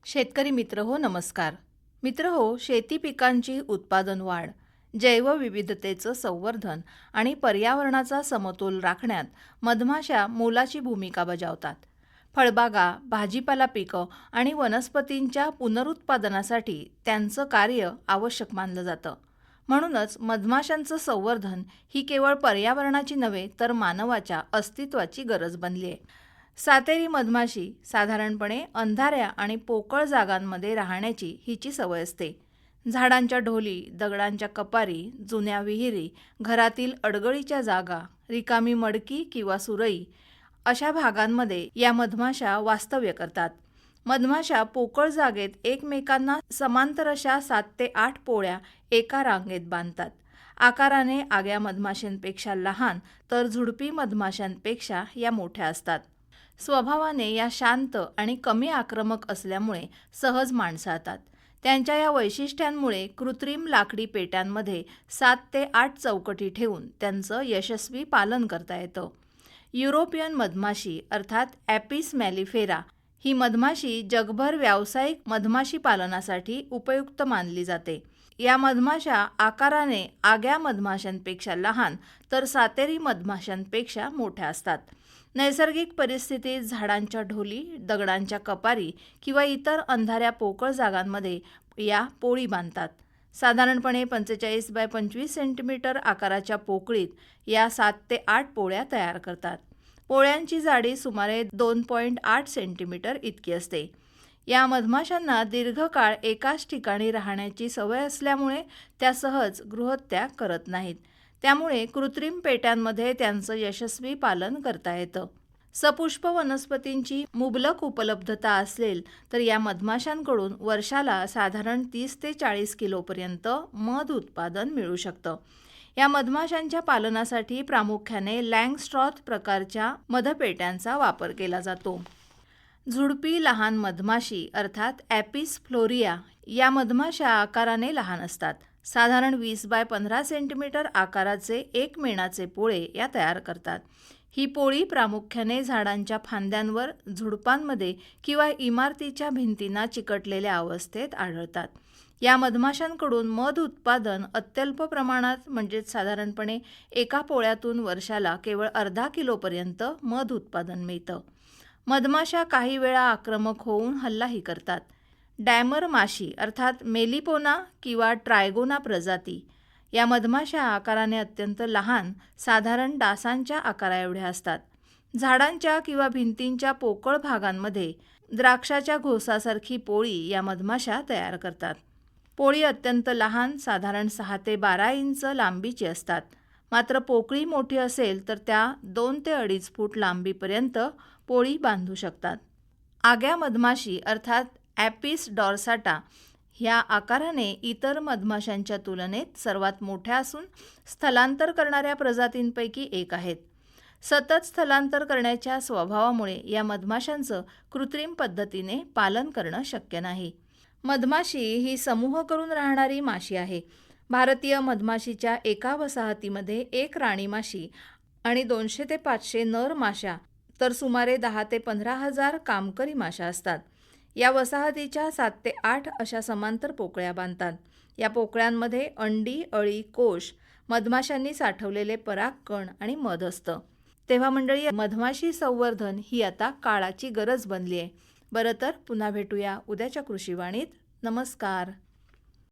शेतकरी मित्र हो नमस्कार. मित्र हो, शेती पिकांची उत्पादन वाढ, जैवविविधतेचं संवर्धन आणि पर्यावरणाचा समतोल राखण्यात मधमाशा मोलाची भूमिका बजावतात. फळबागा, भाजीपाला पिकं आणि वनस्पतींच्या पुनरुत्पादनासाठी त्यांचं कार्य आवश्यक मानलं जातं. म्हणूनच मधमाशांचं संवर्धन ही केवळ पर्यावरणाची नव्हे तर मानवाच्या अस्तित्वाची गरज बनली आहे. सातेरी मधमाशी साधारणपणे अंधाऱ्या आणि पोकळ जागांमध्ये राहण्याची हिची सवय असते. झाडांच्या ढोली, दगडांच्या कपारी, जुन्या विहिरी, घरातील अडगळीच्या जागा, रिकामी मडकी किंवा सुरई अशा भागांमध्ये या मधमाशा वास्तव्य करतात. मधमाशा पोकळ जागेत एकमेकांना समांतर अशा 7 ते 8 पोळ्या एका रांगेत बांधतात. आकाराने आग्या मधमाशांपेक्षा लहान तर झुडपी मधमाशांपेक्षा या मोठ्या असतात. स्वभावाने या शांत आणि कमी आक्रमक असल्यामुळे सहज माणसाळतात. त्यांच्या या वैशिष्ट्यांमुळे कृत्रिम लाकडी पेट्यांमध्ये 7 ते 8 चौकटी ठेवून त्यांचं यशस्वी पालन करता येतं. युरोपियन मधमाशी अर्थात ॲपिस मॅलिफेरा ही मधमाशी जगभर व्यावसायिक मधमाशी पालनासाठी उपयुक्त मानली जाते. या मधमाशा आकाराने आग्या मधमाशांपेक्षा लहान तर सातेरी मधमाशांपेक्षा मोठ्या असतात. नैसर्गिक परिस्थितीत झाडांच्या ढोली, दगडांच्या कपारी किंवा इतर अंधाऱ्या पोकळ जागांमध्ये या पोळी बांधतात. साधारणपणे 45 बाय 25 सेंटीमीटर आकाराच्या पोकळीत या 7 ते 8 पोळ्या तयार करतात. पोळ्यांची जाडी सुमारे 2.8 सेंटीमीटर इतकी असते. या मधमाशांना दीर्घकाळ एकाच ठिकाणी राहण्याची सवय असल्यामुळे त्या सहज गृहत्याग करत नाहीत. त्यामुळे कृत्रिम पेट्यांमध्ये त्यांचं यशस्वी पालन करता येतं. सपुष्प वनस्पतींची मुबलक उपलब्धता असेल तर या मधमाशांकडून वर्षाला साधारण 30 ते 40 किलोपर्यंत मध उत्पादन मिळू शकतं. या मधमाशांच्या पालनासाठी प्रामुख्याने लँगस्ट्रॉथ प्रकारच्या मधपेट्यांचा वापर केला जातो. झुडपी लहान मधमाशी अर्थात ॲपिस फ्लोरिया या मधमाशा आकाराने लहान असतात. साधारण 20 बाय 15 सेंटीमीटर आकाराचे एक मेणाचे पोळे या तयार करतात. ही पोळी प्रामुख्याने झाडांच्या फांद्यांवर, झुडपांमध्ये किंवा इमारतीच्या भिंतींना चिकटलेल्या अवस्थेत आढळतात. या मधमाशांकडून मध उत्पादन अत्यल्प प्रमाणात म्हणजेच साधारणपणे एका पोळ्यातून वर्षाला केवळ अर्धा किलोपर्यंत मध उत्पादन मिळतं. मधमाशा काही वेळा आक्रमक होऊन हल्लाही करतात. डॅमर माशी अर्थात मेलिपोना किंवा ट्रायगोना प्रजाती या मधमाशा आकाराने अत्यंत लहान, साधारण डासांच्या आकाराएवढ्या असतात. झाडांच्या किंवा भिंतींच्या पोकळ भागांमध्ये द्राक्षाच्या घोसासारखी पोळी या मधमाशा तयार करतात. पोळी अत्यंत लहान, साधारण 6 ते 12 इंच लांबीची असतात. मात्र पोकळी मोठी असेल तर त्या 2 ते 2.5 फूट लांबीपर्यंत पोळी बांधू शकतात. आग्या मधमाशी अर्थात ॲपिस डॉर्साटा ह्या आकाराने इतर मधमाशांच्या तुलनेत सर्वात मोठ्या असून स्थलांतर करणाऱ्या प्रजातींपैकी एक आहेत. सतत स्थलांतर करण्याच्या स्वभावामुळे या मधमाशांचं कृत्रिम पद्धतीने पालन करणं शक्य नाही. मधमाशी ही समूह करून राहणारी माशी आहे. भारतीय मधमाशीच्या एका वसाहतीमध्ये एक राणी माशी आणि 200 ते 500 नर माशा तर सुमारे 10 ते 15 हजार कामकरी माशा असतात. या वसाहतीच्या 7 ते 8 अशा समांतर पोकळ्या बांधतात. या पोकळ्यांमध्ये अंडी, अळी, कोश, मधमाशांनी साठवलेले परागकण आणि मध असतं. तेव्हा मंडळी, मधमाशी संवर्धन ही आता काळाची गरज बनली आहे. बरं तर पुन्हा भेटूया उद्याच्या कृषीवाणीत. नमस्कार.